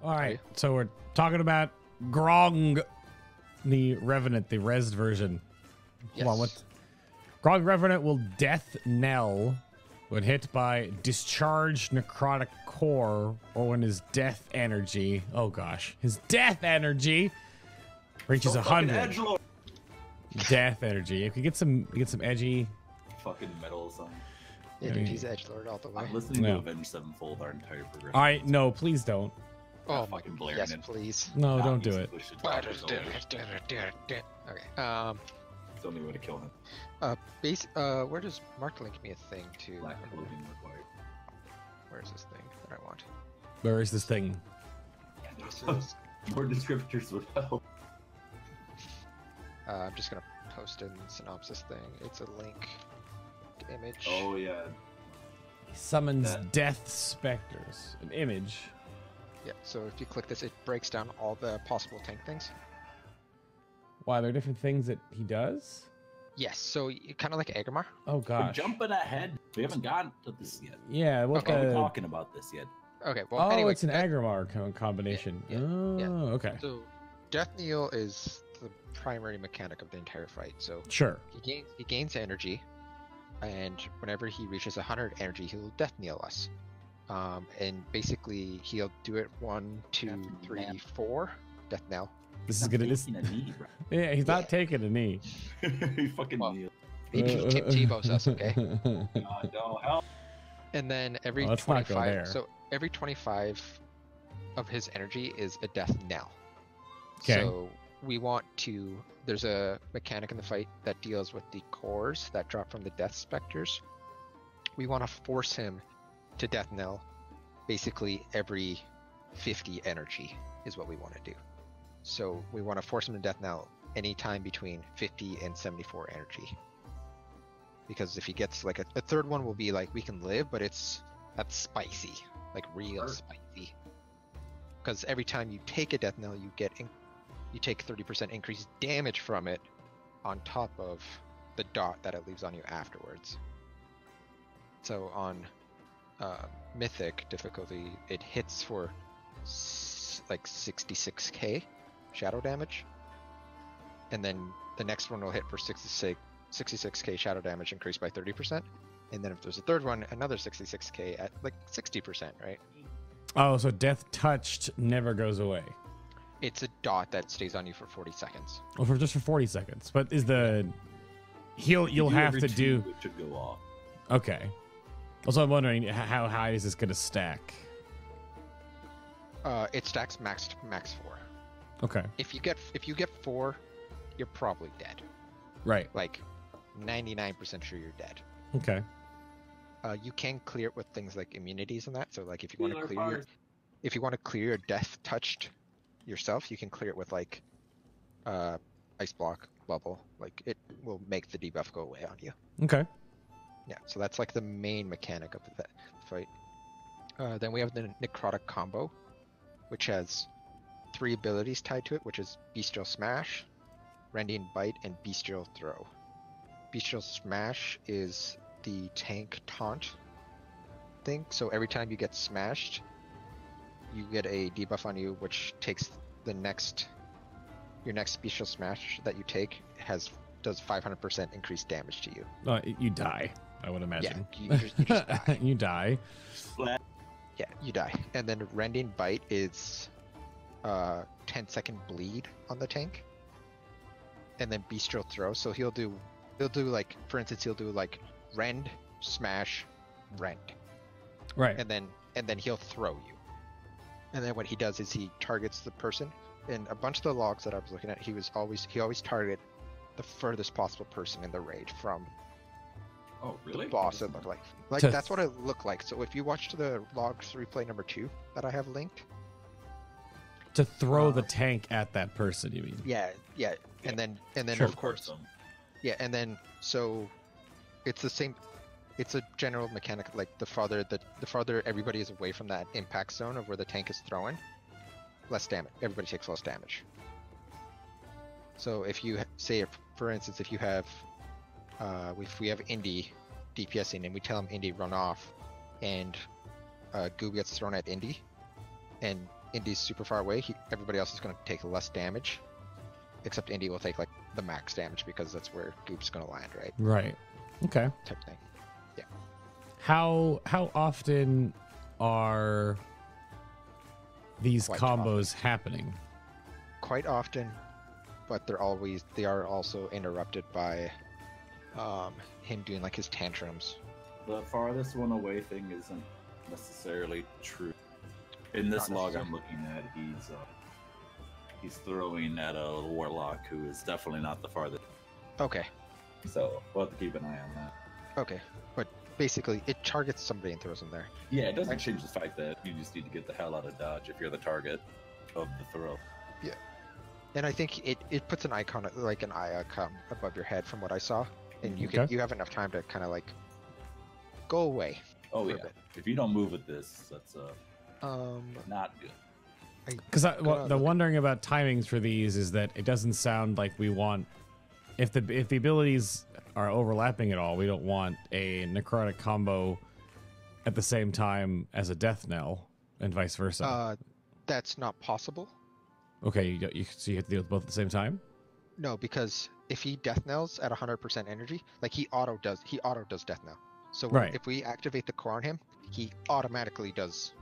All right, so we're talking about Grong, the Revenant, the Rezzed version. Yes. Hold on, what? Grong Revenant will death knell when hit by discharged necrotic core or when his death energy, oh gosh, his death energy reaches 100. Death energy. If you get some edgy fucking metal song. Yeah, dude, he's edgelord all the way. I'm listening to Avenged Sevenfold our entire progression. All right, no, please don't. Oh my fucking god, yes, please. No, don't do it. Okay. It's the only way to kill him. Where does Mark link me a thing to? Black clothing required. Where's this thing that I want? Where is this thing? More descriptors would help. I'm just gonna post in the synopsis thing. It's a link to image. Oh yeah. He summons death specters. An image. Yeah, so if you click this, it breaks down all the possible tank things. Wow, there are different things that he does? Yes, so kind of like Agrimar. Oh We're gosh. jumping ahead. We haven't gotten to this yet. Yeah, what We're not talking about this yet. Okay, well, anyway, it's an Agrimar combination. Yeah, Okay. So Death Knell is the primary mechanic of the entire fight. So Sure. he gains energy, and whenever he reaches 100 energy, he'll Death Knell us. And basically he'll do it 1, 2, 3, 4 Death Knell. This is gonna. Taking a knee, bro. Yeah, he's not taking a knee. He fucking kneel. Maybe he Tim Tebow's us, okay? God, no help. And then every let's not go 25, there. so every 25 of his energy is a Death Knell. Okay. So we want to. There's a mechanic in the fight that deals with the cores that drop from the Death Specters. We want to force him to Death Knell basically every 50 energy is what we want to do. So we want to force him to Death Knell anytime between 50 and 74 energy. Because if he gets like a third one will be like we can live, but that's spicy, like real spicy. Because every time you take a Death Knell, you take 30% increased damage from it on top of the dot that it leaves on you afterwards. So on Mythic difficulty, it hits for like 66k shadow damage, and then the next one will hit for 66k shadow damage increased by 30%, and then if there's a third one, another 66k at like 60%, right? Oh, so death touched never goes away. It's a dot that stays on you for 40 seconds. Oh, just for 40 seconds. But is the you'll have to do it should go off. Okay. Also, I'm wondering how high is this going to stack? It stacks max 4. Okay. If you get 4, you're probably dead. Right. Like 99% sure you're dead. Okay. You can clear it with things like immunities and that. So like if you want to clear your death touched yourself, you can clear it with like ice block, bubble. Like it will make the debuff go away on you. Okay. Yeah, so that's like the main mechanic of the fight. Then we have the necrotic combo, which has 3 abilities tied to it, which is Bestial Smash, Rending Bite, and Bestial Throw. Bestial Smash is the tank taunt thing, so every time you get smashed, you get a debuff on you, which takes your next Bestial Smash that you take does 500% increased damage to you. You die, I would imagine. Yeah, you just die. You die. Yeah, you die. And then Rending Bite is 10-second bleed on the tank. And then Bestial Throw, so he'll do like, for instance, he'll do like rend, smash, rend. Right. And then he'll throw you. And then what he does is he targets the person. In a bunch of the logs that I was looking at, he always target the furthest possible person in the raid from the boss. It looked like that's what it looked like. So if you watched the logs replay number 2 that I have linked, to throw the tank at that person, you mean? Yeah. And then Sure. of course, yeah, and then so it's the same. It's a general mechanic. Like the farther everybody is away from that impact zone of where the tank is throwing, less damage. Everybody takes less damage. So if you say, for instance, if you have, if we have Indy DPSing and we tell him Indy run off, and Goob gets thrown at Indy, and Indy's super far away, everybody else is going to take less damage, except Indy will take like the max damage because that's where Goop's going to land, right? Right. Okay. Type thing. Yeah. How often are these Quite combos happening? Quite often, but they are also interrupted by him doing like his tantrums. The farthest one away thing isn't necessarily true. In this Not log I'm necessarily. looking at, he's throwing at a warlock who is definitely not the farthest. Okay. So we'll have to keep an eye on that. Okay. But basically, it targets somebody and throws them there. Yeah, it doesn't change the fact that you just need to get the hell out of dodge if you're the target of the throw. Yeah. And I think it puts an icon, like an eye icon above your head from what I saw. And you Okay. you have enough time to kind of like go away. Oh for a yeah, bit. if you don't move with this, that's not good. Because the wondering about timings for these is that it doesn't sound like we want, if the abilities are overlapping at all, we don't want a necrotic combo at the same time as a death knell, and vice versa. That's not possible. Okay, so you have to deal with both at the same time. No, because if he death knells at 100% energy, like he auto does death knell. So Right. if we activate the core on him, he automatically does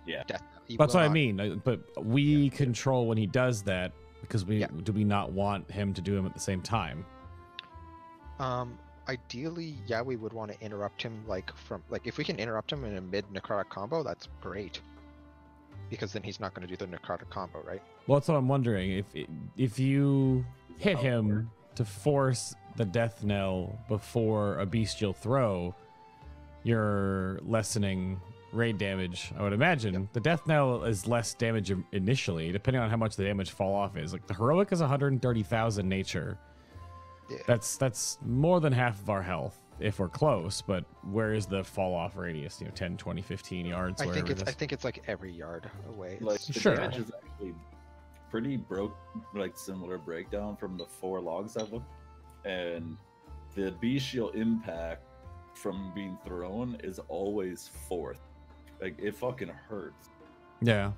Yeah. death knell. He That's will what I not- mean. But we control when he does that because Yeah. do we not want him to do them at the same time? Ideally, yeah, we would want to interrupt him if we can interrupt him in a mid necrotic combo, that's great. Because then he's not going to do the necrotic combo, right? Well, that's what I'm wondering. If you hit him to force the death knell before a bestial throw, you're lessening raid damage. I would imagine the death knell is less damage initially, depending on how much the damage fall off is. Like the heroic is 130,000 nature. Yeah. That's more than half of our health if we're close. But where is the fall off radius? 10, 20, 15 yards. I wherever think it is. I think it's like every yard away. Like It's- the Sure. damage is actually pretty similar breakdown from the 4 logs I've looked, and the bestial impact from being thrown is always 4th. Like it fucking hurts. Yeah.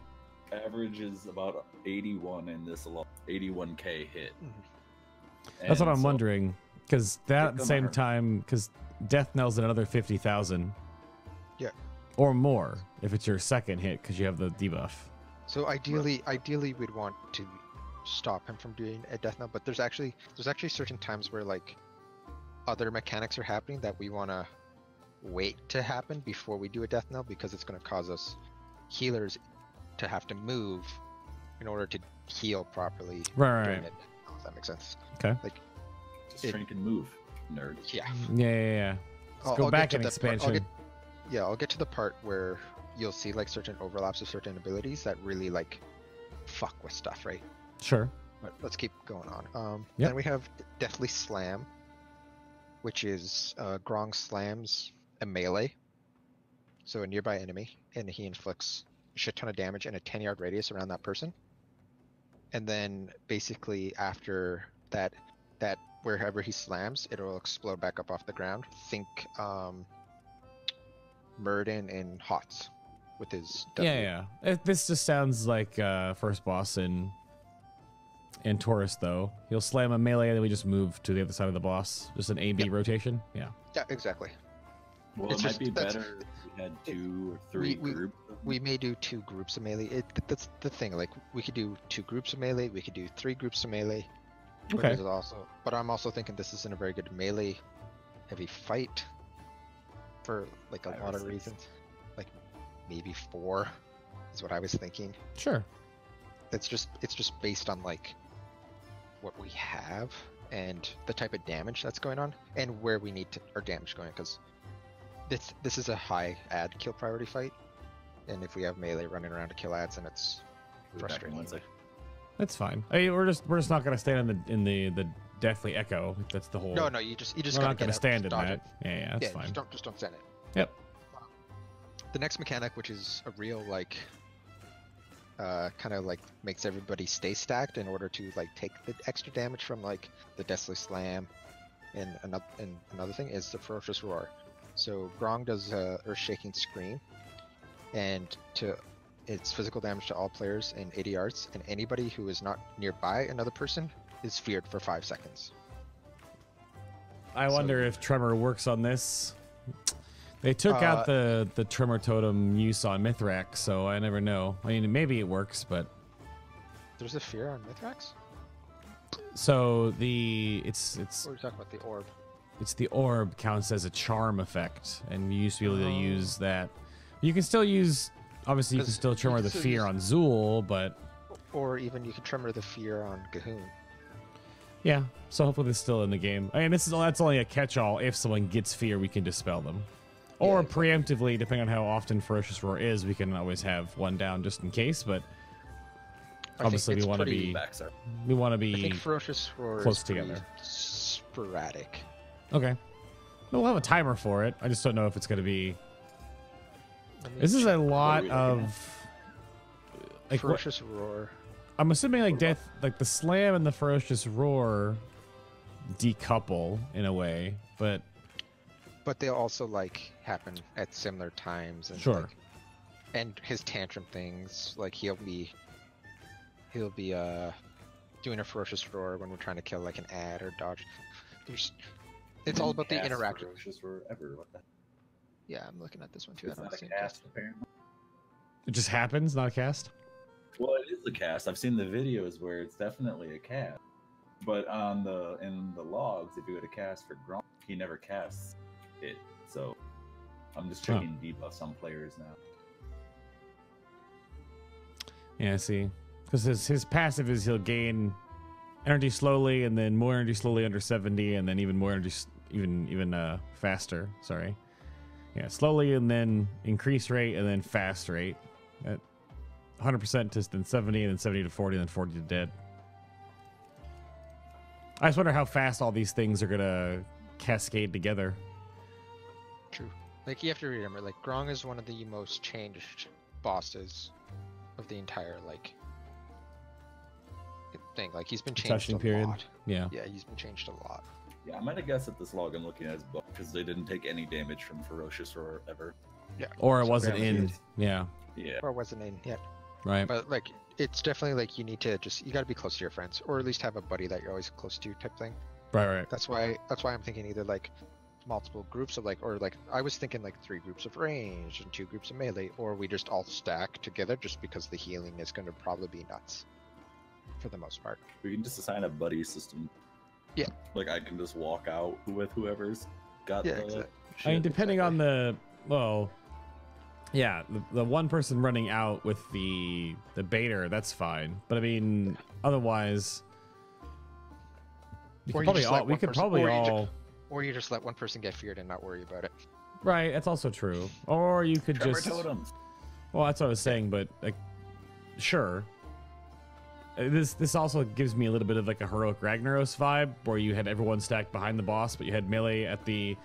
Average is about 81 in this log, 81k hit. That's what And I'm so- wondering, because that at the gonna same hurt. time, because death knell's another 50,000. Yeah. Or more if it's your second hit because you have the debuff. So ideally we'd want to stop him from doing a death knell, but there's actually certain times where like other mechanics are happening that we want to wait to happen before we do a death knell because it's going to cause us healers to have to move in order to heal properly Right. during it. If that makes sense. Okay. Like Just it- shrink and move, nerd. yeah. Yeah. Let's I'll go get back to in that part- expansion. I'll get to the part where you'll see like certain overlaps of certain abilities that really like fuck with stuff, right? Sure. But let's keep going on. Yep. Then we have Deathly Slam, which is Grong slams a melee, so a nearby enemy, and he inflicts a shit ton of damage in a 10-yard radius around that person. And then basically after that wherever he slams, it'll explode back up off the ground. Think Murden and Hots with his Yeah. This just sounds like first boss in Taurus, though. He'll slam a melee and then we just move to the other side of the boss. Just an A-B rotation. Yeah. Yeah, exactly. Well, It's it might just- be that's- better if we had 2 or 3 groups. We may do 2 groups of melee. That's the thing. Like we could do 2 groups of melee. We could do 3 groups of melee. Okay. But I'm also thinking this isn't a very good melee heavy fight for like a 5 or lot of 6. reasons. Like maybe 4 is what I was thinking. Sure. It's just based on like what we have and the type of damage that's going on and where we need our damage going, because this is a high ad kill priority fight, and if we have melee running around to kill ads, then it's We'll be back in frustrating. 1 second. That's fine. I mean, we're just not gonna stand in the Deathly Echo. That's the whole. No, you just We're gotta not get gonna out, stand in dodge that. Yeah, that's yeah, fine. just don't send it. Yep. The next mechanic, which is a real like kind of like makes everybody stay stacked in order to like take the extra damage from like the Deathly Slam and another thing is the Ferocious Roar. So Grong does Earth Shaking Scream, and to It's physical damage to all players in 80 yards, and anybody who is not nearby another person is feared for 5 seconds. I wonder if Tremor works on this. They took out the Tremor Totem use on Mithrax, so I never know. I mean, maybe it works, but... There's a fear on Mithrax? So it's What are you talking about, the orb? It's the orb counts as a charm effect, and you used to be able to use that. You can still use, obviously, you can still tremor the fear on Zool, but or even you can tremor the fear on Gahoon. Yeah, so hopefully this is still in the game. I mean, that's only a catch-all. If someone gets fear, we can dispel them, or preemptively, depending on how often Ferocious Roar is, we can always have one down just in case. But obviously, we want to be I think Ferocious Roar close is together. Sporadic. Okay. We'll have a timer for it. I just don't know if it's going to be... This is a lot of... Like, Ferocious Roar. I'm assuming like death, like the slam and the Ferocious Roar decouple in a way, but they'll also like happen at similar times. And, sure. Like, and his tantrum things, like he'll be doing a Ferocious Roar when we're trying to kill like an ad or dodge. It's all about the interaction. Yeah, I'm looking at this one too. I don't see cast, apparently. It just happens, not a cast. Well, it is a cast. I've seen the videos where it's definitely a cast. But in the logs, if you go to cast for Grong, he never casts it. So I'm just checking debuffs on players now. Yeah, I see. Because his passive is he'll gain energy slowly, and then more energy slowly under 70, and then even more energy, even faster. Sorry. Yeah, slowly, and then increase rate, and then fast rate. At 100% to then 70, and then 70 to 40, and then 40 to dead. I just wonder how fast all these things are gonna cascade together. True. Like you have to remember, like Grong is one of the most changed bosses of the entire thing. Like he's been changed a lot. Yeah. Yeah, he's been changed a lot. Yeah, I might have guessed at this log I'm looking at his book because they didn't take any damage from Ferocious or ever. Yeah. Or it wasn't in. Yeah. Yeah. Or wasn't in yet. Right. But like it's definitely like you need to you gotta be close to your friends, or at least have a buddy that you're always close to type thing. Right. That's why I'm thinking either like multiple groups of or I was thinking like 3 groups of range and 2 groups of melee, or we just all stack together just because the healing is gonna probably be nuts. For the most part. We can just assign a buddy system. Yeah. Like I can just walk out with whoever's got the exactly. shit. I mean, depending on the the one person running out with the baiter, that's fine. But I mean, otherwise, we could probably all. Or you just let one person get feared and not worry about it. Right, that's also true. Or you could Tremor just. totems. Well, that's what I was saying, but like, sure. This also gives me a little bit of like a heroic Ragnaros vibe, where you had everyone stacked behind the boss, but you had melee at the,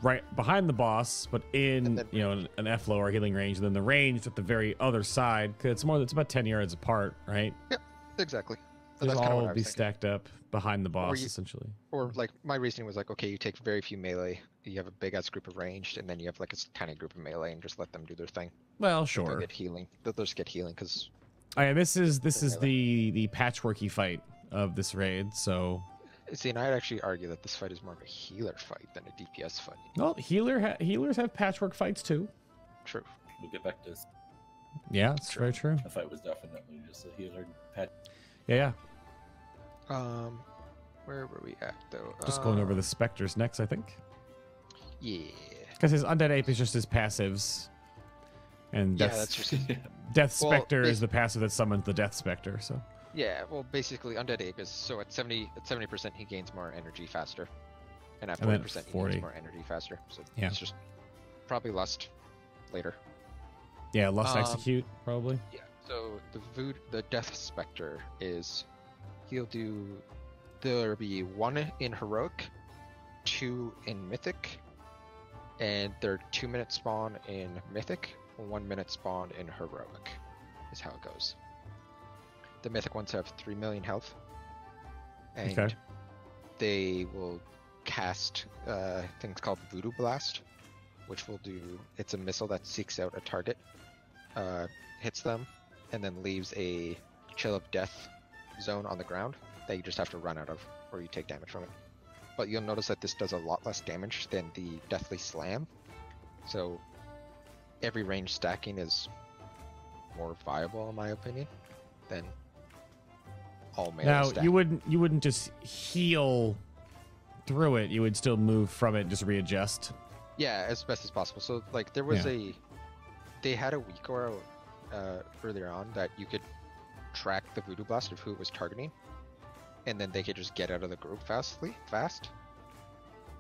right behind the boss, but in an F low or healing range, and then the range at the very other side. Cause it's about 10 yards apart, right? Yep, exactly. So they'll all be stacked up behind the boss, essentially. Or like my reasoning was like, okay, you take very few melee, you have a big ass group of ranged, and then you have like a tiny group of melee, and just let them do their thing. Well, sure. They'll get healing. They'll just get healing because. This is the patchworky fight of this raid. So, see, and I'd actually argue that this fight is more of a healer fight than a DPS fight. Well, healers have patchwork fights too. True. We'll get back to this. Yeah, it's very true. The fight was definitely just a healer patch. Yeah. Where were we at though? Just going over the specters next, I think. Yeah. Because his undead ape is just his passives, and that's just. Death Spectre is the passive that summons the Death Spectre, so. Yeah, well, basically, Undead Ape is so at 70% he gains more energy faster, and at 40% he gains more energy faster. So it's just probably Lust later. Yeah, Lust Execute probably. Yeah. So the Death Spectre is there'll be 1 in Heroic, 2 in Mythic, and they're 2-minute spawn in Mythic. 1 minute spawn in Heroic is how it goes. The Mythic ones have 3 million health, and they will cast things called Voodoo Blast, which will do. It's a missile that seeks out a target hits them, and then leaves a chill of death zone on the ground that you just have to run out of, or you take damage from it. But you'll notice that this does a lot less damage than the Deathly Slam. So every range stacking is more viable, in my opinion, than all melee Now stacking. you wouldn't just heal through it. You would still move from it, just readjust. Yeah, as best as possible. So like there was they had a weak aura earlier on that you could track the Voodoo Blast of who it was targeting, and then they could just get out of the group fast.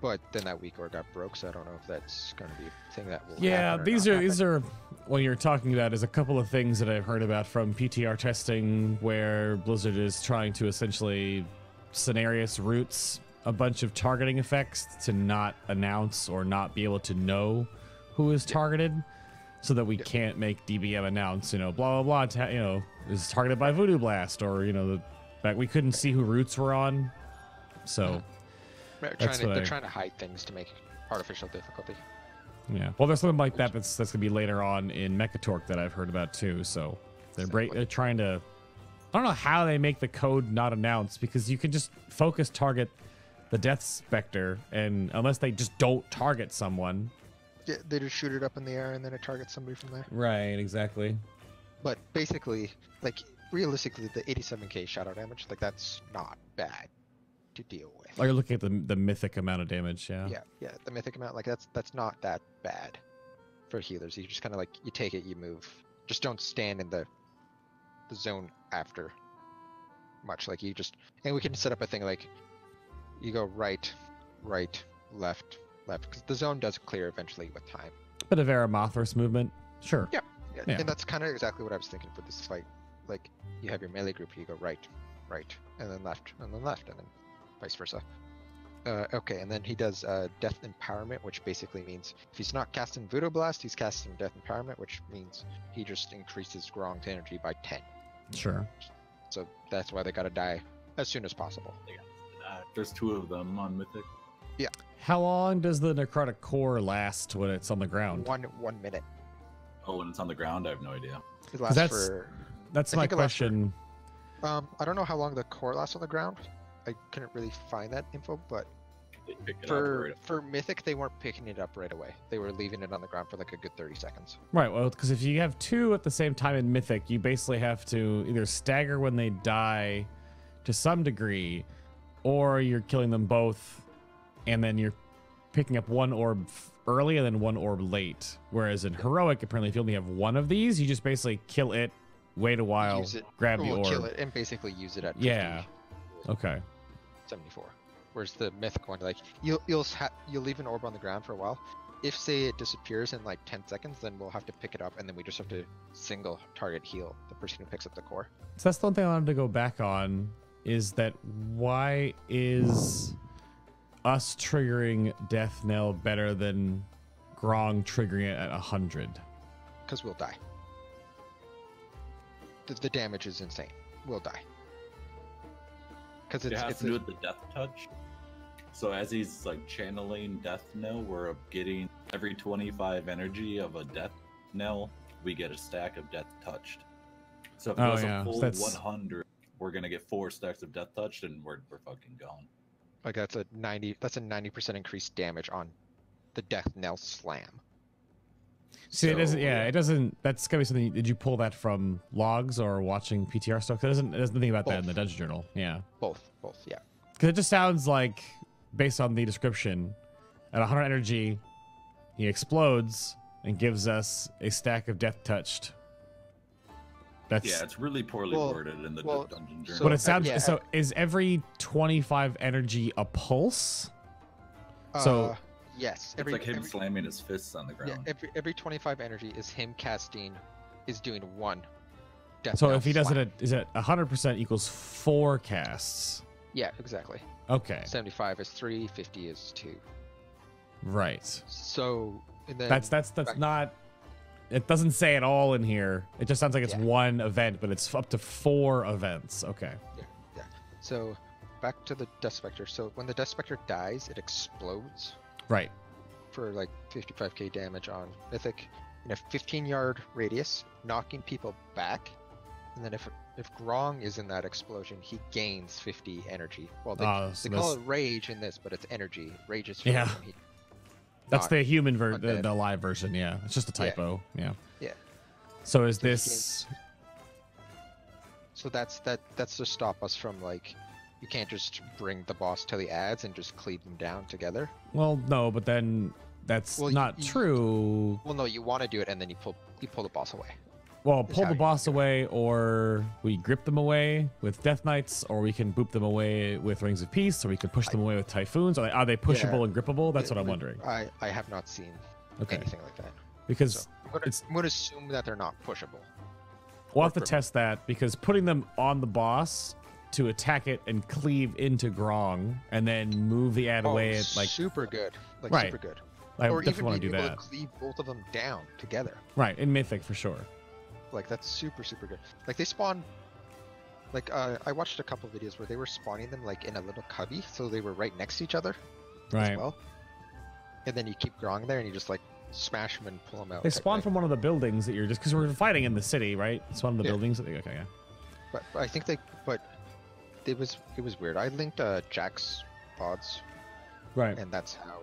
But then that weak aura got broke, so I don't know if that's going to be a thing that will happen or these not are happen. what you're talking about is a couple of things that I've heard about from PTR testing where Blizzard is trying to essentially scenarios roots a bunch of targeting effects to not announce or not be able to know who is targeted, so that we can't make DBM announce, blah blah blah, is targeted by Voodoo Blast, or we couldn't see who roots were on, so. They're trying to hide things to make artificial difficulty. Yeah, well, there's something like that that's gonna be later on in Mechatork that I've heard about too. So they're trying to. I don't know how they make the code not announce, because you can just focus target the Death Spectre, and unless they just don't target someone. Yeah, they just shoot it up in the air and then it targets somebody from there. Right, exactly. But basically, like realistically, the 87k shadow damage, like that's not bad to deal with. Oh, you're looking at the mythic amount of damage, yeah. Yeah, the mythic amount, like that's not that bad for healers. You just kind of like you take it, you move. Just don't stand in the zone after much. Like you just, and we can set up a thing like you go right, left, because the zone does clear eventually with time. Bit of Aramothras movement, sure. Yeah, and that's kind of exactly what I was thinking for this fight. Like you have your melee group, you go right, and then left, and then vice versa. Okay, and then he does Death Empowerment, which basically means if he's not casting Voodoo Blast, he's casting Death Empowerment, which means he just increases Grong's energy by 10. Sure. So that's why they gotta die as soon as possible. There's 2 of them on Mythic. Yeah. How long does the Necrotic Core last when it's on the ground? 1 minute. Oh, when it's on the ground, I have no idea. It lasts That's my question. I don't know how long the core lasts on the ground. I couldn't really find that info, but They pick it up for Mythic, they weren't picking it up right away. They were leaving it on the ground for like a good 30 seconds. Right, well, because if you have 2 at the same time in Mythic, you basically have to either stagger when they die to some degree, or you're killing them both, and then you're picking up 1 orb early and then 1 orb late. Whereas in Heroic, apparently, if you only have 1 of these, you just basically kill it, wait a while, grab the orb. Kill it and basically use it at 50, Yeah. Okay. 74. Whereas the Mythic one, like you'll leave an orb on the ground for a while. If say it disappears in like 10 seconds, then we'll have to pick it up, and then we just have to single target heal the person who picks up the core. So that's the one thing I wanted to go back on, is that why is us triggering Death Knell better than Grong triggering it at 100? Because we'll die. The damage is insane. We'll die. Because it has to do with the Death Touch. So as he's like channeling Death Knell, we're getting every 25 energy of a Death Knell, we get a stack of Death Touched. So if it was a full 100, we're gonna get 4 stacks of Death Touched, and we're fucking gone. Like that's a 90% increased damage on the Death Knell slam. See, it doesn't. Yeah, it doesn't. That's gotta be something. Did you pull that from logs or watching PTR stuff? It doesn't. There's nothing about that in the Dungeon Journal. Yeah. Both. Yeah. Because it just sounds like, based on the description, at 100 energy, he explodes and gives us a stack of Death Touched. Yeah, it's really poorly worded in the Dungeon Journal. But it sounds. So is every 25 energy a pulse? So. Yes. It's like him slamming his fists on the ground. Yeah, every 25 energy is him doing 1 Death So Knell if he does slam. it, is it 100% equals 4 casts? Yeah, exactly. Okay. 75 is 3, 50 is 2. Right. So and then that's not. It doesn't say it all in here. It just sounds like it's 1 event, but it's up to 4 events. Okay. Yeah. So back to the Death Spectre. So when the Death Spectre dies, it explodes. Right. For like 55k damage on Mythic. in a 15-yard radius, knocking people back. And then if Grong is in that explosion, he gains 50 energy. Well, they call it rage in this, but it's energy. Rage is yeah. That's the human version, the live version. Yeah, it's just a typo. Yeah. Yeah. So is this? So that's to stop us from like, you can't just bring the boss to the ads and just cleave them down together. Well, no, but then that's not true. Well, no, you want to do it, and then you pull the boss away. Well, pull the boss away, or we grip them away with Death Knights, or we can boop them away with Rings of Peace, or we can push them away with Typhoons. Are they pushable and grippable? That's what I'm wondering. I have not seen anything like that. Because I'm going to assume that they're not pushable. We'll have to test that, because putting them on the boss to attack it and cleave into Grong, and then move the ad away, it's like super good. Like right. super good. I or definitely even want to do able that. To cleave both of them down together. Right, in Mythic for sure. Like that's super good. Like they spawn. Like I watched a couple videos where they were spawning them like in a little cubby, so they were right next to each other. Right. As well. And then you keep Grong there, and you just like smash them and pull them out. They spawn from one of the buildings that you're just because we're fighting in the city, right? It's one of the buildings. Okay, yeah. But I think it was weird. I linked Jack's pods. Right. And that's how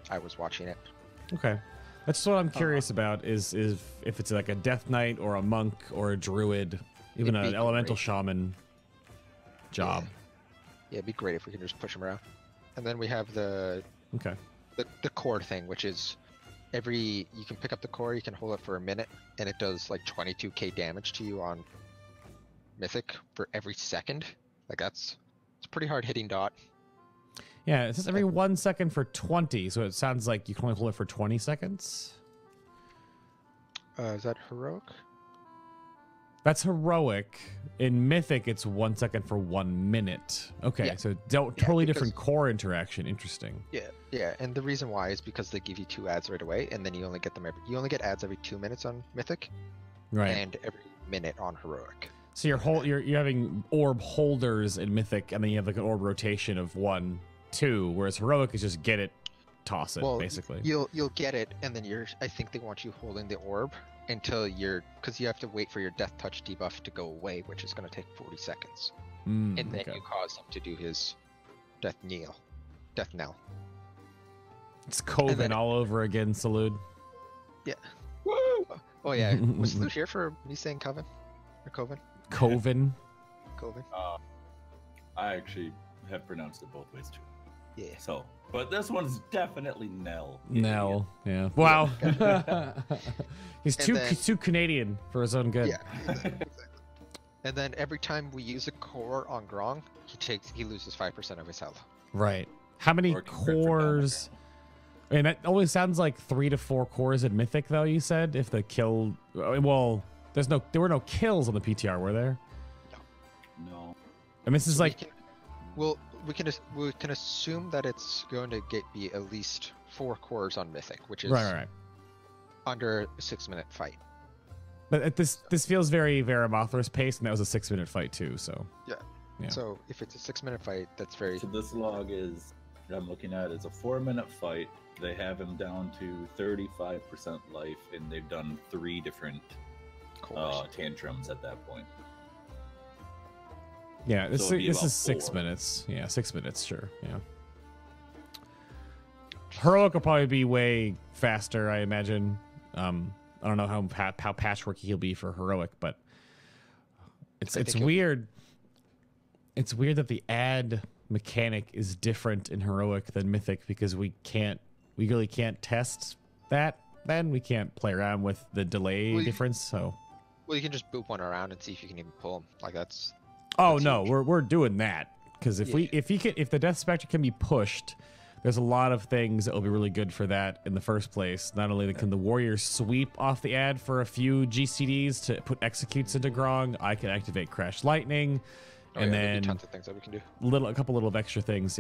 I was watching it. Okay. That's what I'm curious about is if it's like a Death Knight or a monk or a druid, even an elemental shaman job. Yeah, it'd be great if we can just push them around. And then we have the core thing, which is you can pick up the core, you can hold it for a minute, and it does like 22k damage to you on Mythic for every second. Like it's a pretty hard hitting dot. Yeah, it says every 1 second for 20, so it sounds like you can only hold it for 20 seconds. Is that heroic? That's heroic. In Mythic, it's 1 second for 1 minute. Okay, so totally different core interaction. Interesting. Yeah, and the reason why is because they give you 2 ads right away, and then you only get them you only get ads every 2 minutes on Mythic, right? And every minute on heroic. So you're having orb holders in Mythic, and then you have like an orb rotation of 1, 2, whereas heroic is just get it, toss it, basically. You'll get it, and then I think they want you holding the orb until because you have to wait for your death touch debuff to go away, which is going to take 40 seconds. And then you cause him to do his death knell. It's Coven all over again, Salud. Yeah. Woo! Oh yeah, was Salud here for me saying Coven? Or Coven? Coven. Coven. I actually have pronounced it both ways too. Yeah. So, but this one's definitely Nell. Nell. Yeah. Wow. He's too Canadian for his own good. Yeah. Exactly. And then every time we use a core on Grong, he loses 5% of his health. Right. How many cores? I mean, that only sounds like 3 to 4 cores in Mythic, though. You said if the kill. Well, there were no kills on the PTR, were there? No. And this is like. We can assume that it's going to be at least 4 cores on Mythic, which is under a 6-minute fight. But this feels very Varamothra's pace, and that was a 6-minute fight too. So yeah. So if it's a 6-minute fight, that's very. So this log that I'm looking at is a 4-minute fight. They have him down to 35% life, and they've done 3 different tantrums at that point. Yeah, this is 6 minutes. Yeah, 6 minutes, sure. Yeah. Heroic will probably be way faster, I imagine. I don't know how patchworky he'll be for heroic, but it's weird. It's weird that the ad mechanic is different in heroic than Mythic, because we really can't test that. Then we can't play around with the delay difference. So. Well, you can just boop one around and see if you can even pull him. Like that's. Oh no, we're doing that, because if the Death Spectre can be pushed, there's a lot of things that will be really good for that in the first place. Not only can the Warriors sweep off the ad for a few GCDs to put executes into Grong, I can activate Crash Lightning, and then tons of things that we can do. A couple little of extra things,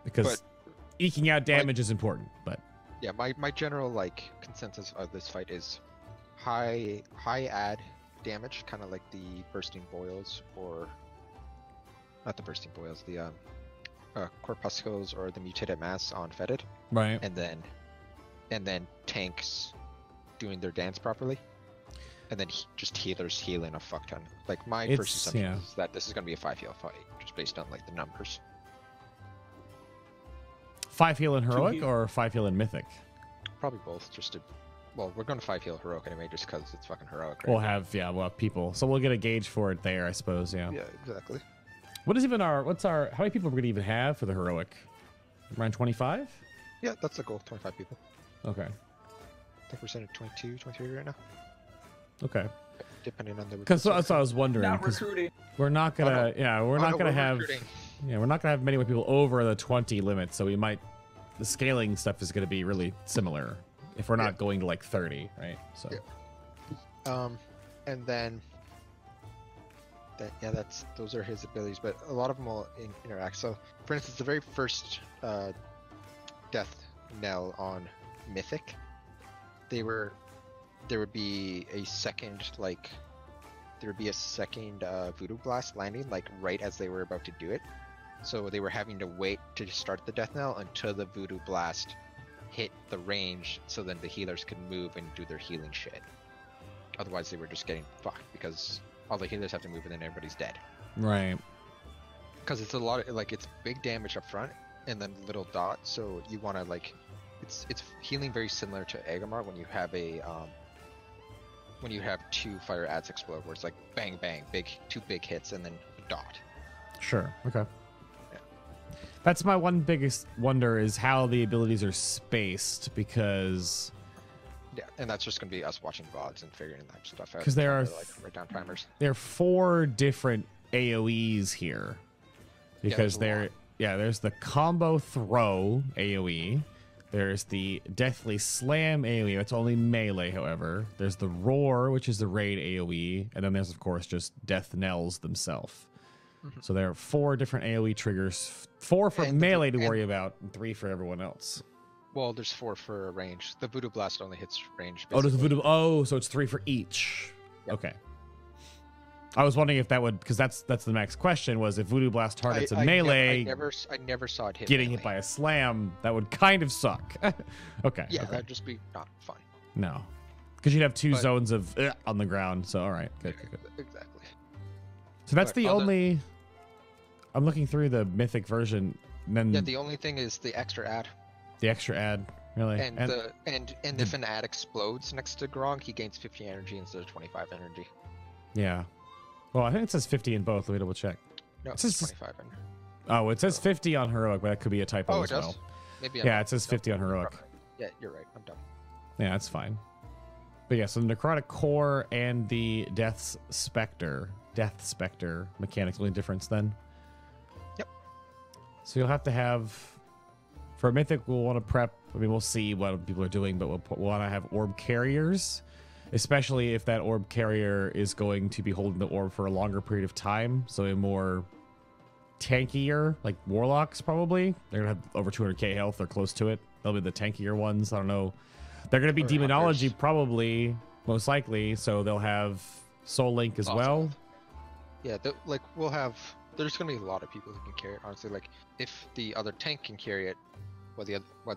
because eking out damage is important. But yeah, my general consensus of this fight is high ad damage, kind of like the bursting boils, or not the bursting boils, the corpuscles or the mutated mass on Fetid, right? And then tanks doing their dance properly, and then just healers healing a fuck ton. Like my It's- first assumption yeah. is that this is gonna be a 5 heal fight, just based on like the numbers. 5 heal in heroic heal. or 5 heal in mythic? Probably both, just to. Well, we're going to 5 heal heroic anyway, just because it's fucking heroic. Right? We'll have people, so we'll get a gauge for it there, I suppose. Yeah. Yeah, exactly. What is even how many people are we gonna even have for the heroic? Around 25? Yeah, that's the goal. 25 people. Okay. I think we're sitting at 22, 23 right now, Okay. depending on the. Because that's what I was wondering. Not 'Cause recruiting. we're not gonna, we're not gonna have, recruiting. we're not gonna have many more people over the 20 limit. So we might, the scaling stuff is gonna be really similar if we're not going to like 30, right? So. Yeah. And then. Those are his abilities, but a lot of them will interact. So, for instance, the very first death knell on Mythic, there would be a second Voodoo Blast landing like right as they were about to do it. So they were having to wait to start the death knell until the Voodoo Blast hit the range, so then the healers could move and do their healing shit. Otherwise, they were just getting fucked because all the healers have to move and then everybody's dead. Right. Because it's a lot of it's big damage up front and then little dots. So you want to it's healing very similar to Agamar when you have two fire ads explode, where it's like bang bang, two big hits and then a dot. Sure. Okay. Yeah. That's my one biggest wonder is how the abilities are spaced, because Yeah, and that's just gonna be us watching VODs and figuring that stuff out. 'Cause there are write down timers. there are 4 different AoEs here. Because there's a there's the combo throw AoE. There's the Deathly Slam AoE. That's only melee, however. There's the Roar, which is the raid AoE. And then there's, of course, just Death Knells themselves. Mm-hmm. So there are 4 different AoE triggers. 4 for And- melee to and- worry about, and 3 for everyone else. Well, there's 4 for range. The Voodoo Blast only hits range. Oh, there's a basically. Voodoo. Oh, so it's 3 for each. Yep. Okay. I was wondering if that would, because that's the next question, was if Voodoo Blast targets a melee, I never saw it hit getting melee. hit by a slam, that would kind of suck. Okay. Yeah, okay. that'd just be not fun. No. Because you'd have 2 But- zones of on the ground. So, all right. Good. Exactly. So that's But the other- only. I'm looking through the mythic version. And then Yeah, the only thing is the extra ad, the extra ad, really. and if an ad explodes next to Grong, he gains 50 energy instead of 25 energy. Yeah. Well, I think it says 50 in both. Let me double check. No, It it's says- 25 energy. Oh, it says 50 on heroic, but that could be a typo Oh, it as does. well. Maybe. I'm Yeah, not- it says 50 on heroic. Yeah, you're right. I'm dumb. Yeah, that's fine. But yeah, so the Necrotic Core and the Death Spectre mechanics, only difference then. Yep. So you'll have to have, for Mythic, we'll want to prep. I mean, we'll see what people are doing, but we'll want to have orb carriers, especially if that orb carrier is going to be holding the orb for a longer period of time. So a more tankier, like Warlocks probably. They're going to have over 200k health or close to it. They'll be the tankier ones. I don't know. They're going to be Or Demonology Hunters. probably, most likely. So they'll have Soul Link as Awesome. well. Yeah, we'll have. There's gonna be a lot of people who can carry it. Honestly, like if the other tank can carry it, while the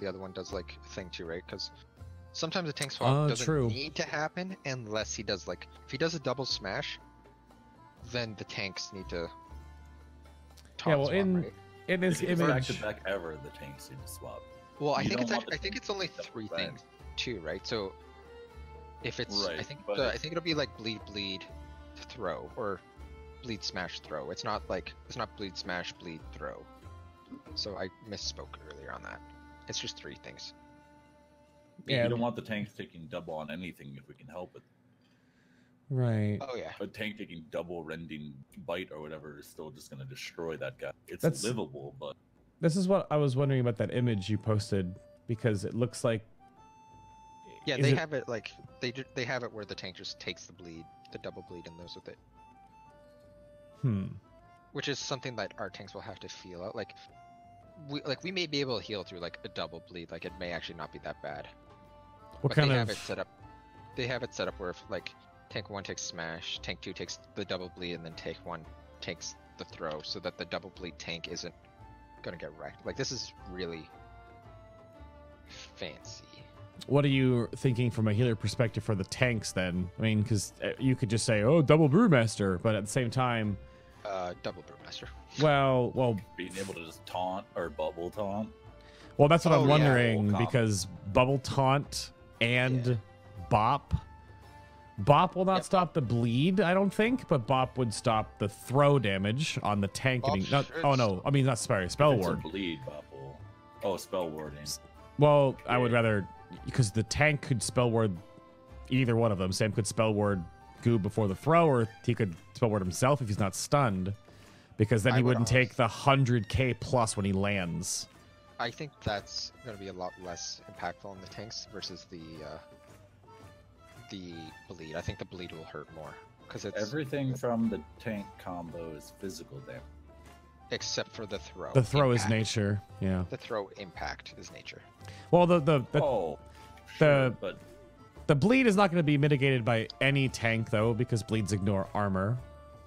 other one does like a thing too, right? Because sometimes a tank swap doesn't True. need to happen unless he does if he does a double smash, then the tanks need to. Yeah, well, swap, in right? in this If it's back image, to back ever, the tanks need to swap. Well, I You think don't want I think it's only the 3 red. things too, right? So if it's, I Right, think but I think it'll be like bleed, throw, or bleed smash throw. It's not bleed smash bleed throw. So I misspoke earlier on that. It's just 3 things. Yeah. You don't want the tanks taking double on anything if we can help it. right? Oh yeah. A tank taking double rending bite or whatever is still just going to destroy that guy. It's That's- livable, but This is what I was wondering about that image you posted, because it looks like. Yeah, is they it- have it they have it where the tank just takes the double bleed and goes with it, which is something that our tanks will have to feel out. We may be able to heal through like a double bleed, like it may actually not be that bad. What But kind they of? have it set up. They have it set up where if like tank 1 takes smash, tank 2 takes the double bleed, and then tank 1 takes the throw, so that the double bleed tank isn't gonna get wrecked. Like this is really fancy. What are you thinking from a healer perspective for the tanks then? I mean, because you could just say, oh, double brewmaster, but at the same time, Double brewmaster. well, Being able to just taunt or bubble taunt. well, that's what Oh, I'm yeah. wondering Combo. because bubble taunt and Yeah. bop. Bop will not stop the bleed, I don't think, but bop would stop the throw damage on the tank. Bop Oh no, I mean not spell If it's a ward. bleed bubble. Oh, spell warding. Well, I would rather because the tank could spell ward either one of them. Sam could spell ward Goob before the throw, or he could spell ward himself if he's not stunned, because then I he would wouldn't take the 100k plus when he lands. I think that's going to be a lot less impactful on the tanks versus the bleed. I think the bleed will hurt more because it's Everything from the tank combo is physical damage. except for the throw. The throw is impact. nature, yeah. The throw impact is nature. Well, the Oh, sure, the- but The bleed is not going to be mitigated by any tank, though, because bleeds ignore armor.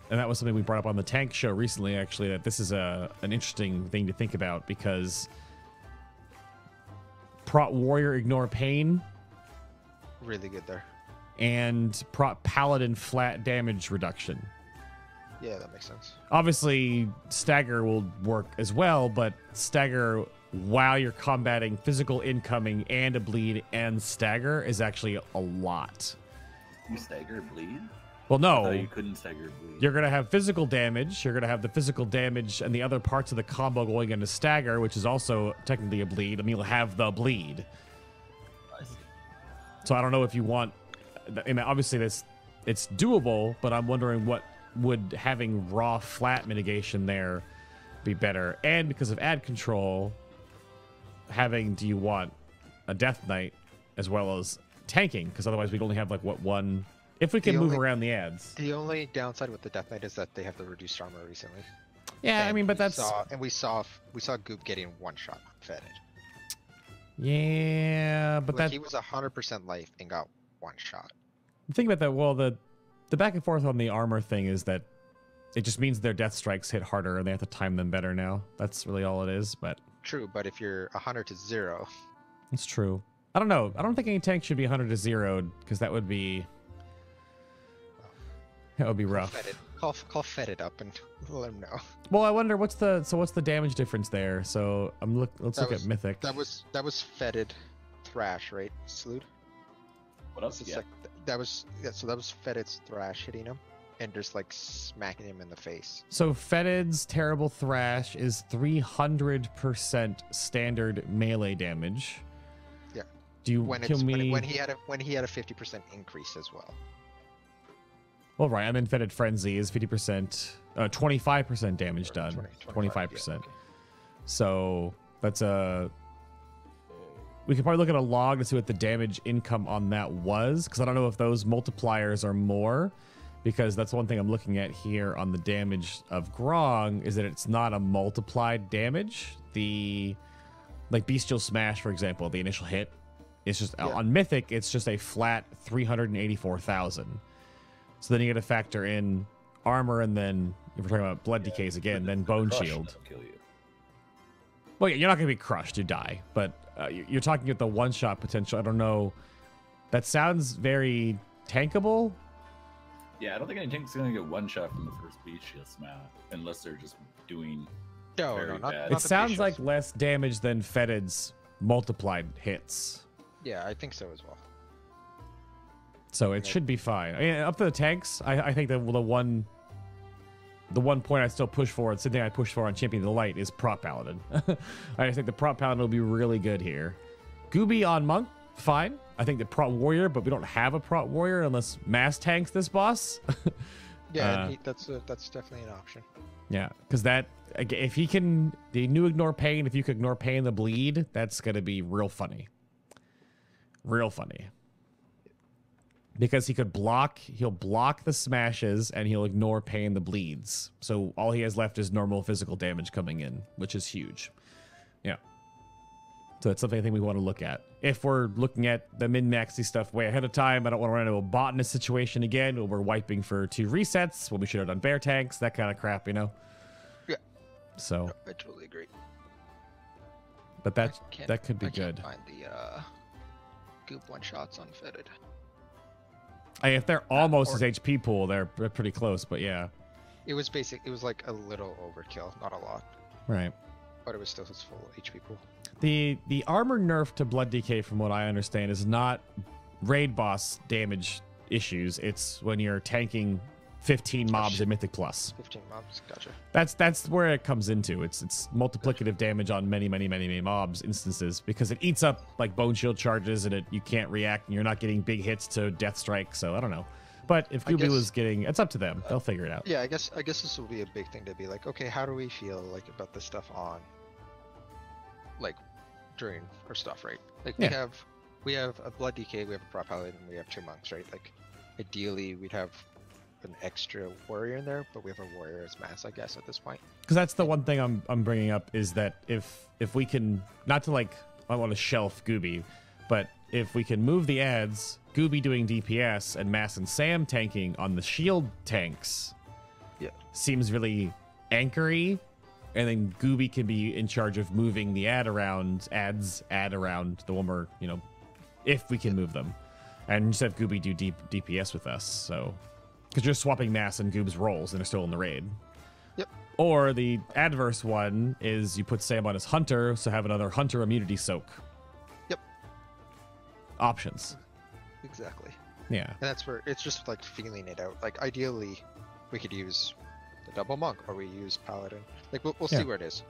And that was something we brought up on the tank show recently, actually, that this is an interesting thing to think about, because Prot Warrior ignore pain, Really good there. and Prot Paladin flat damage reduction. Yeah, that makes sense. Obviously, Stagger will work as well, but Stagger, while you're combating physical incoming and a bleed and Stagger, is actually a lot. you stagger bleed? Well, Oh, no. you couldn't stagger bleed. You're going to have physical damage. You're going to have the physical damage and the other parts of the combo going into Stagger, which is also technically a bleed. I mean, you'll have the bleed. I see. So I don't know if you want... I mean, obviously, it's doable, but I'm wondering what would having raw flat mitigation there be better. And because of ad control, do you want a Death Knight as well as tanking? Because otherwise we'd only have, like, what, one... If we can The move only- around the ads. The only downside with the Death Knight is that they have the reduced armor recently. Yeah, I And mean, but we that's... we saw Goop getting one shot fetid. Yeah, but Like, that... he was 100% life and got one shot. The thing about that, well, the back and forth on the armor thing is that it just means their death strikes hit harder and they have to time them better now. That's really all it is, but True, but if you're 100 to 0, it's true. I don't know. I don't think any tank should be 100 to 0 because that would be rough. call Fetid up and let him know. Well, I wonder what's the damage difference there. So let's look at Mythic. That was Fetid Thrash, right? Salute. What else? Yeah. That was Fetid's Thrash hitting him and just like smacking him in the face. So Fetid's Terrible Thrash is 300% standard melee damage. Yeah. Do you When he had a 50% increase as well. Well, right. I'm in Fetid Frenzy is 50%, 25% damage done. 25%. Yeah, okay. So that's we could probably look at a log to see what the damage income on that was, because I don't know if those multipliers are more, because that's one thing I'm looking at here on the damage of Grong is that it's not a multiplied damage. Like Bestial Smash, for example, the initial hit, it's just on Mythic, it's just a flat 384,000. So then you got to factor in armor, and then if we're talking about blood decays again, then bone Crush shield. will kill you. Well, yeah, you're not going to be crushed, you die. But you're talking about the one-shot potential. I don't know. That sounds very tankable. Yeah, I don't think any tank's gonna get one shot from the first beast shield smash unless they're just doing. No, Very not bad. It the sounds Beast like Shields. less damage than Fetid's multiplied hits. Yeah, I think so as well. So it should be fine. I mean, up to the tanks, I think that the one point I still push for, the same thing I push for on Champion of the Light, is Prot Paladin. I just think the Prot Paladin will be really good here. Gooby on Monk, fine. I think the Prot Warrior, but we don't have a Prot Warrior unless Mass tanks this boss. Yeah, that's definitely an option. Yeah, because if he can, the new ignore pain, if you can ignore pain the bleed, that's going to be real funny. Real funny. Because he'll block the smashes and he'll ignore pain the bleeds. So all he has left is normal physical damage coming in, which is huge. Yeah. So that's something I think we want to look at. If we're looking at the min-maxy stuff way ahead of time, I don't want to run into a botanist situation again where we're wiping for 2 resets when we should have done bear tanks, that kind of crap, you know? Yeah. So, No, I totally agree. but that could be I good. Can't find the goop one shots unfettered. If they're almost or- his HP pool, they're pretty close. But yeah, It was like a little overkill, not a lot, right. but it was still his full HP pool. The armor nerf to Blood DK, from what I understand, is not raid boss damage issues. It's when you're tanking 15 mobs in Mythic Plus. 15 mobs, gotcha. That's where it comes into. It's multiplicative damage on many mobs instances, because it eats up like bone shield charges, and you can't react, and you're not getting big hits to death strike. So I don't know. But if Gooby was getting, it's up to them. They'll figure it out. Yeah, I guess this will be a big thing to be like, okay, how do we feel like about this stuff on, like, during our stuff, right? Like we have a Blood DK, we have a Prop Paladin, and we have 2 monks, right? Like, ideally we'd have an extra warrior in there, but we have a warrior as mass, I guess, at this point. Because that's the one thing I'm bringing up, is that if we can, not to like, I want to shelf Gooby, but if we can move the ads, Gooby doing DPS and Mass and Sam tanking on the shield tanks, seems really anchory, and then Gooby can be in charge of moving the ads around the one where, if we can move them, and just have Gooby do DPS with us. So, because you're swapping Mass and Goob's roles and they're still in the raid. Yep. Or the adverse one is you put Sam on his Hunter, so have another Hunter immunity soak. Yep. Options. Exactly. Yeah. And that's where it's just like feeling it out. Like, ideally, we could use the double monk, or we use paladin. Like, we'll see where it is.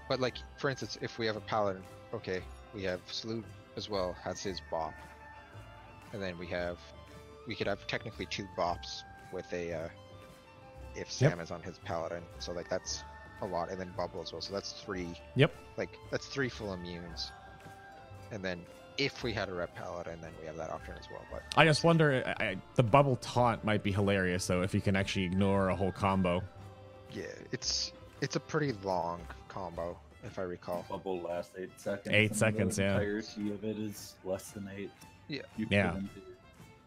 But like, for instance, if we have a paladin, okay, we have Salute as well, has his bop, and then we could have technically 2 bops with a if Sam is on his paladin. So like, that's a lot, and then Bubble as well. So that's 3. Yep. Like, that's 3 full immunes, and then if we had a rep paladin, then we have that option as well. But I just wonder, the bubble taunt might be hilarious though, if you can actually ignore a whole combo. yeah, it's a pretty long combo, if I recall. Bubble lasts 8 seconds. 8 and seconds, the yeah. entirety of it is less than 8. Yeah. Yeah.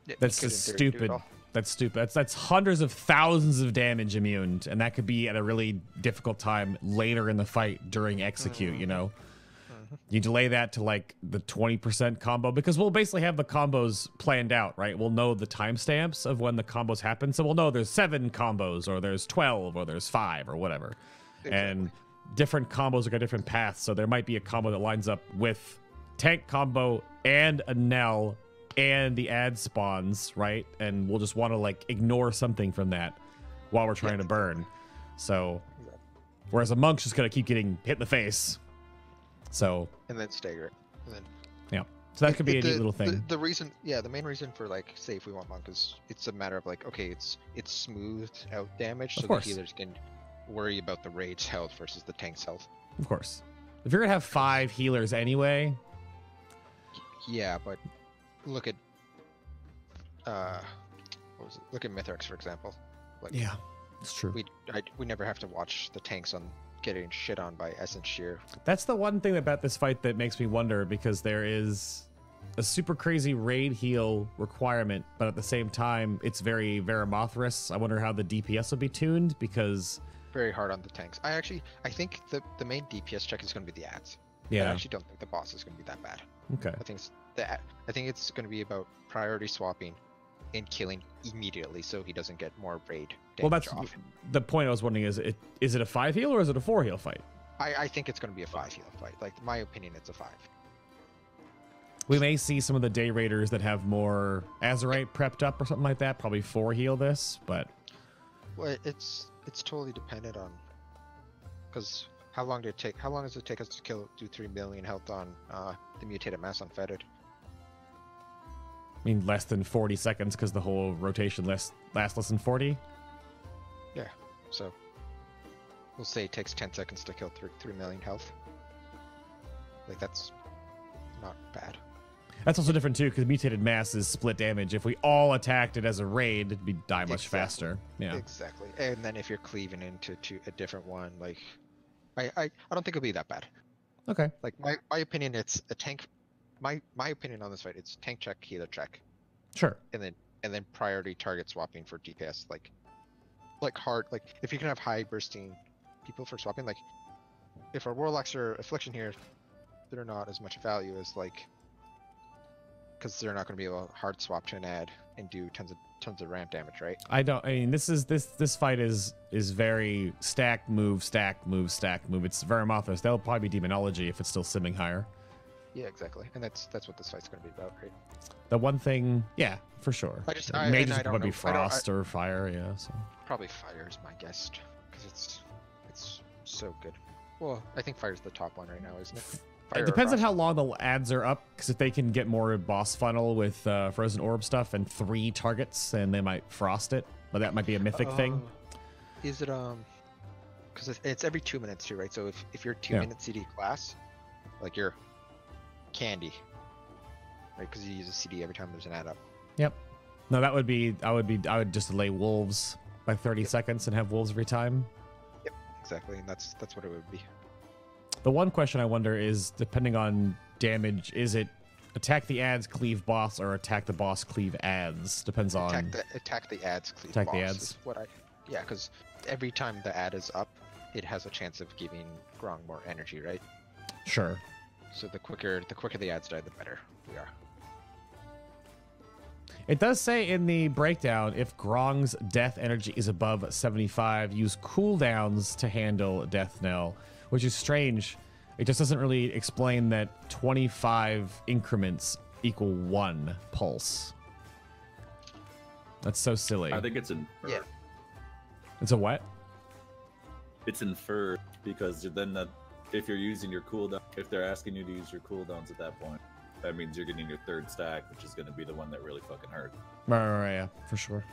Yeah, That's you could, just in theory, do it stupid. all. That's stupid. That's hundreds of thousands of damage immune, and that could be at a really difficult time later in the fight during execute. You delay that to like the 20% combo, because we'll basically have the combos planned out, right? We'll know the timestamps of when the combos happen, so we'll know there's 7 combos, or there's 12, or there's 5, or whatever. Exactly. And different combos are got different paths, so there might be a combo that lines up with tank combo and a Nell and the ad spawns, right? And we'll just want to like ignore something from that while we're trying to burn. So, whereas a monk's just gonna keep getting hit in the face. So, And then stagger it. And then yeah. So that could be a neat little thing. The reason, the main reason for, like, say if we want monk is it's a matter of like, okay, it's smoothed out damage, so the healers can worry about the raid's health versus the tank's health. Of course. If you're gonna have 5 healers anyway. Yeah, but look at what was it? Look at Mithrax, for example. Like, Yeah, it's true. We never have to watch the tanks on getting shit on by Essence Shear. That's the one thing about this fight that makes me wonder, because there is a super crazy raid heal requirement, but at the same time, it's very Varamothras. I wonder how the DPS will be tuned, because Very hard on the tanks. I think the main DPS check is going to be the ads. I yeah, actually don't think the boss is going to be that bad. okay, I think it's going to be about priority swapping and killing immediately, so he doesn't get more raid damage. well, that's off. the point I was wondering. Is it a 5 heal or is it a 4 heal fight? I think it's going to be a 5 heal fight. Like, in my opinion, it's a 5. We may see some of the day raiders that have more Azerite prepped up or something like that, probably 4 heal this, but Well, it's totally dependent on, because how long does it take us to do 3 million health on the mutated mass unfettered? I mean less than 40 seconds, because the whole rotation lasts less than 40. Yeah, so we'll say it takes 10 seconds to kill 3 million health. Like, that's not bad. That's also different too, because mutated mass is split damage. If we all attacked it as a raid, it'd die much faster. Yeah, Exactly. And then if you're cleaving into a different one, like, I don't think it'll be that bad. okay. Like, my opinion, it's a tank. My opinion on this fight, it's tank check, healer check, Sure. and then priority target swapping for DPS. Like hard. Like, if you can have high bursting people for swapping, like, if our warlocks are affliction here, they're not as much value as like because they're not going to be able to hard swap to an ad and do tons of ramp damage, right? I mean, this fight is very stack, move, stack, move, stack, move. It's very Mothos. That'll probably be Demonology if it's still simming higher. Yeah, exactly. And that's what this fight's going to be about, right? The one thing, yeah, for sure. Mages would probably be frost or fire, yeah. So probably fire is my guess, because it's so good. Well, I think fire's the top one right now, isn't it? Fire it depends on how long the ads are up, because if they can get more boss funnel with frozen orb stuff and 3 targets, then they might frost it. But that might be a mythic thing. Is it because it's every 2 minutes too, right? So if you're 2-minute CD class, like you're candy, right? Because you use a CD every time there's an ad up. Yep. No, that would be I would just delay wolves by 30 seconds and have wolves every time. Yep, exactly, and that's what it would be. The one question I wonder is, depending on damage, is it attack the ads, cleave boss, or attack the boss, cleave ads? Depends on attack the ads, cleave attack boss. the ads. Yeah, because every time the ad is up, it has a chance of giving Grong more energy, right? Sure. So the quicker the ads die, the better we are. It does say in the breakdown, if Grong's death energy is above 75, use cooldowns to handle death knell, which is strange. It just doesn't really explain that 25 increments equal 1 pulse. That's so silly. I think it's inferred. Yeah. It's a what? It's inferred because then if you're using your cooldown, if they're asking you to use your cooldowns at that point, that means you're getting your 3rd stack, which is going to be the one that really fucking hurt. Right, yeah, for sure.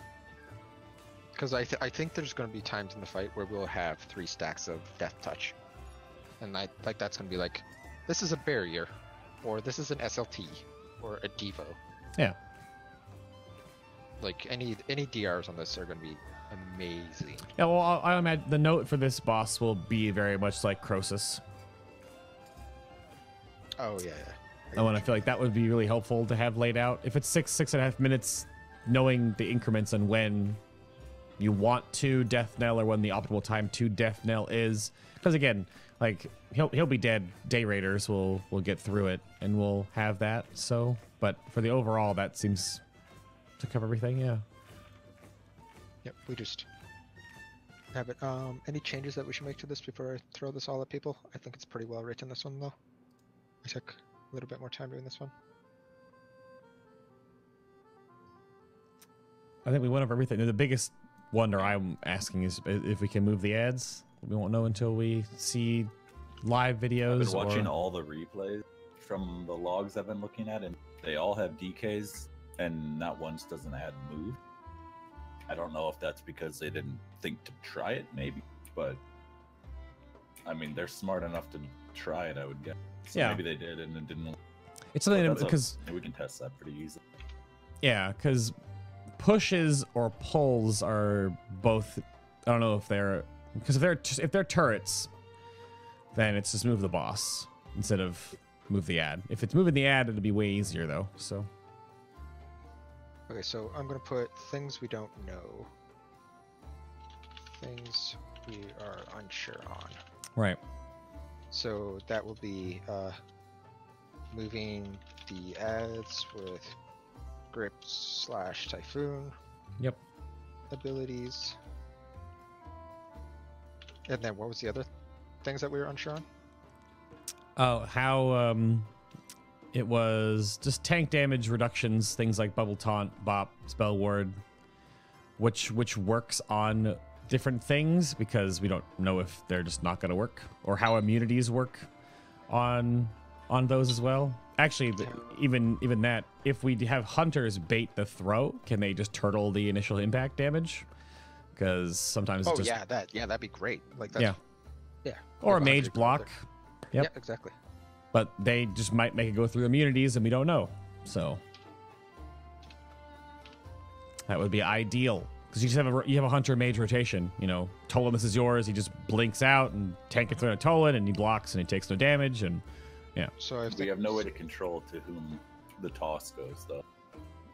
Because I think there's going to be times in the fight where we'll have 3 stacks of death touch, and that's going to be like, this is a barrier, or this is an SLT, or a Devo. Yeah. Like any DRs on this are going to be amazing. Yeah, well, I imagine the note for this boss will be very much like Croesus. Oh yeah. Oh, and I feel like that would be really helpful to have laid out. If it's 6.5 minutes, knowing the increments and when you want to death knell or when the optimal time to death knell is, because again, like he'll be dead. Day raiders will get through it, and we'll have that. So, but for the overall, that seems to cover everything. Yeah. Yep. We just have it. Any changes that we should make to this before I throw this all at people? I think it's pretty well written, this one though. I took a little bit more time doing this one. I think we went over everything. The biggest wonder I'm asking is if we can move the ads. We won't know until we see live videos. I've been watching all the replays from the logs I've been looking at, and they all have DKs, and not once does an ad move. I don't know if that's because they didn't think to try it, maybe, but I mean, they're smart enough to try it, I would guess. So yeah. Maybe they did and it didn't. It's something because we can test that pretty easily. Yeah, because pushes or pulls are both. I don't know if they're because if they're turrets, then it's just move the boss instead of move the ad. If it's moving the ad, it'll be way easier though. So. Okay, so I'm gonna put things we don't know. Things we are unsure on. Right. So that will be moving the ads with grip / typhoon. Yep. Abilities. And then what was the other things that we were unsure on? Oh, how it was just tank damage reductions, things like bubble taunt, bop, spell ward, which works on different things because we don't know if they're just not going to work, or how immunities work on those as well. Actually, even that, if we have hunters bait the throw, can they just turtle the initial impact damage? Because sometimes it's just, that'd be great. Like that. Yeah. Or a mage block. Yep. Yeah, exactly. But they just might make it go through immunities, and we don't know. So that would be ideal. Because you just have a hunter mage rotation. You know, Tolan, this is yours. He just blinks out and tank it through a Tolan, and he blocks and he takes no damage. And yeah. So we have no way to control to whom the toss goes, though.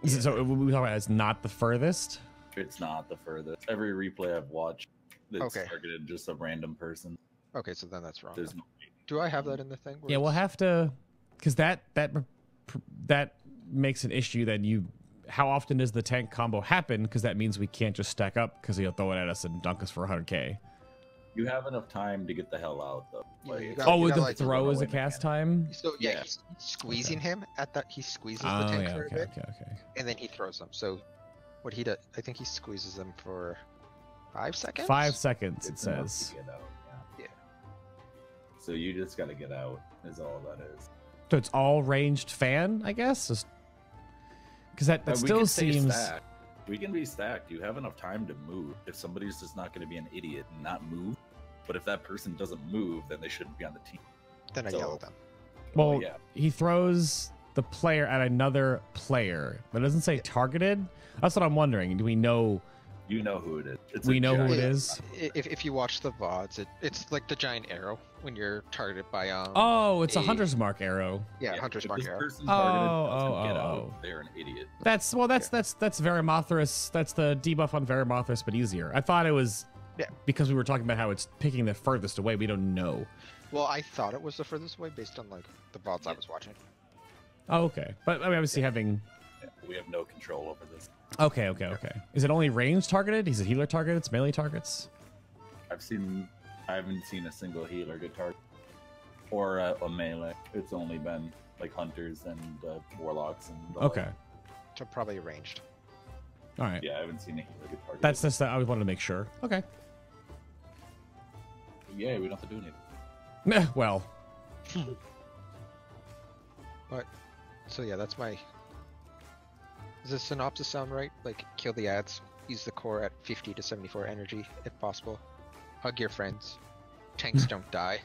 So we talk about it's not the furthest. It's not the furthest. Every replay I've watched, it's targeted just a random person. Okay, so then that's wrong. There's no. Do I have that in the thing? Yeah, we'll have to, because that makes an issue, then how often does the tank combo happen? Because that means we can't just stack up because he'll throw it at us and dunk us for 100k. You have enough time to get the hell out, though. Yeah, you Like, gotta- Oh, gotta, the like, throw is a run away cast mechanic. time? So yeah, Yeah. he's squeezing him at that. He squeezes the Oh, tank yeah, for a okay, bit, okay. and then he throws them. So what he does, I think he squeezes them for 5 seconds. 5 seconds, it It's enough says. to get out, Yeah. So you just got to get out, is all that is. So it's all ranged fan, I guess? Because that We still can stay seems... stacked. We can be stacked. You have enough time to move. If somebody's just not going to be an idiot and not move, but if that person doesn't move, then they shouldn't be on the team. Then I So- yell at them. Well, yeah. he throws the player at another player, but it doesn't say targeted. That's what I'm wondering. Do we know? You know who it is. It's We a know who it giant- is. If you watch the VODs, it's like the giant arrow when you're targeted by Oh, it's a a- hunter's mark arrow. yeah, hunter's if mark this arrow. person targeted Oh, doesn't get oh, out, oh. they're an idiot. That's Veremothras. That's the debuff on Veremothras, but easier. I thought it was Yeah. because we were talking about how it's picking the furthest away. We don't know. Well, I thought it was the furthest away based on like the VODs I was watching. Oh, okay. But I mean, obviously having. Yeah, we have no control over this. Okay. Is it only range targeted? Is it healer targeted? It's melee targets. I haven't seen a single healer get targeted or a melee. It's only been like hunters and warlocks and the Okay. like. So probably ranged. All right. Yeah, I haven't seen a healer get targeted. That's just I wanted to make sure. Okay. Yeah, we don't have to do anything. Meh, well, But so yeah, that's my. Does the synopsis sound right? Like kill the ads, use the core at 50 to 74 energy if possible. Hug your friends. Tanks don't die.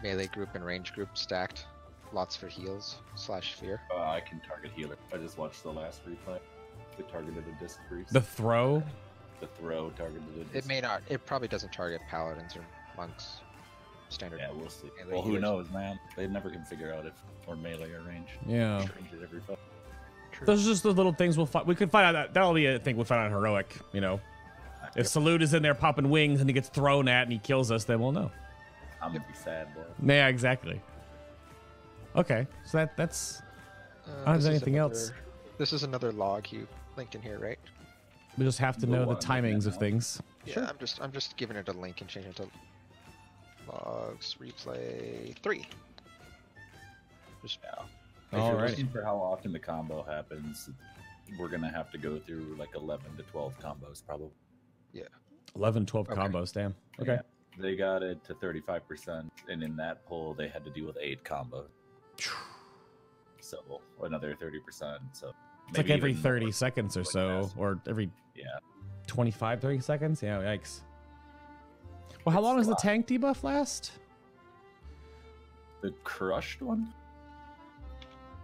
Melee group and range group stacked. Lots for heals / fear. I can target healer. I just watched the last replay. It targeted a disc priest. the throw. The throw targeted a disc. It may not. It probably doesn't target paladins or monks. Standard. Yeah, we'll see. Melee Well, who healers. knows, man? They never can figure out if we're melee or range. Yeah. Change it every fight. True. Those are just the little things we could find out. That'll be a thing we'll find out in heroic. You know, if Salute is in there popping wings and he gets thrown at and he kills us, then we'll know. I'm gonna be sad, boy. Yeah, exactly. Okay, so that's. I don't This have is anything else. This is another log you linked in here, right? We just have to The know the one, timings yeah. of things. Yeah, I'm just giving it a link and changing it to logs replay 3. Just Yeah. If Alrighty. you're looking for how often the combo happens, we're gonna have to go through like 11 to 12 combos, probably. 11, 12 Okay. combos. Damn. Okay. Yeah. They got it to 35%, and in that poll, they had to deal with 8 combos. So another 30%. So It's like maybe every even 30 more. seconds or like so, massive. or every Yeah. 25, 30 seconds. Yeah, yikes. Well, how It's long a does the lot. tank debuff last? The crushed one.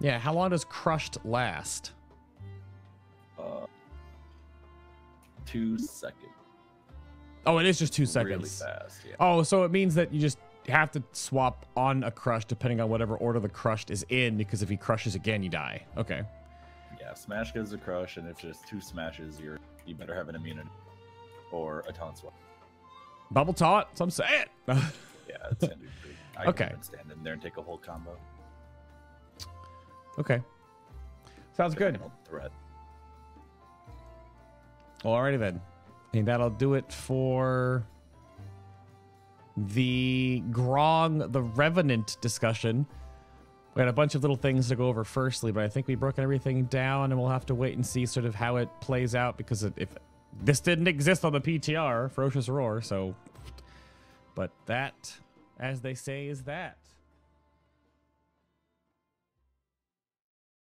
Yeah, how long does crushed last? 2 seconds. Oh, it is just 2 Really seconds. fast. Yeah. Oh, so it means that you just have to swap on a crush depending on whatever order the crushed is in, because if he crushes again, you die. Okay. Yeah. Smash gives a crush, and if there's 2 smashes, you better have an immunity or a taunt swap. Bubble taunt, some say it. Yeah, it's gonna be pretty. I Okay. can even stand in there and take a whole combo. Okay. Sounds good. Depending on the threat. Alrighty then. I think that'll do it for the Grong, the Revenant discussion. We had a bunch of little things to go over firstly, but I think we've broken everything down, and we'll have to wait and see sort of how it plays out, because if this didn't exist on the PTR, Ferocious Roar, so... But that, as they say, is that.